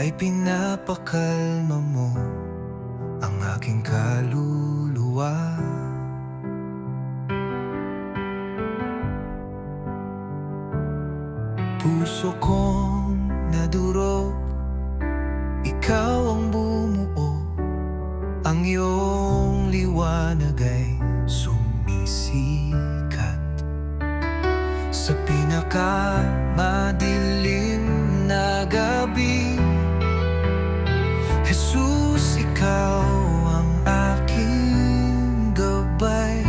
ay pinapakalma mo ang aking kaluluwa. Puso kong nadurog, ikaw ang bumuo, ang iyong liwanag ay sumisikat sa pinakamadilim na gabi. Jesus, ikaw ang aking gabay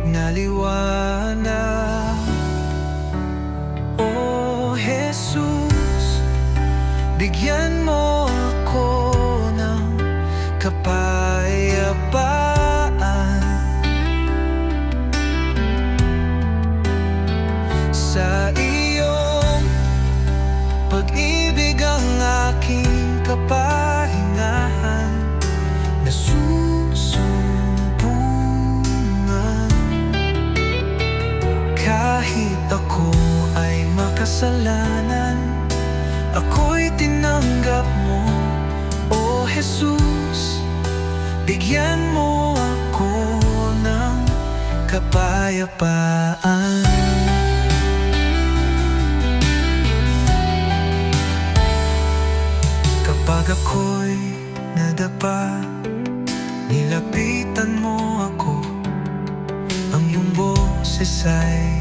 na liwanag. Oh Jesus, bigyan mo ako ng kapayapaan sa iyong pag-ibig, ang aking kapahingahan nasusumpungan. Kahit ako ay makasalanan, ako'y tinanggap mo. O Jesus, bigyan mo ako ng kapayapaan. Kapag ako'y nadapa, nilapitan mo ako, ang iyong boses ay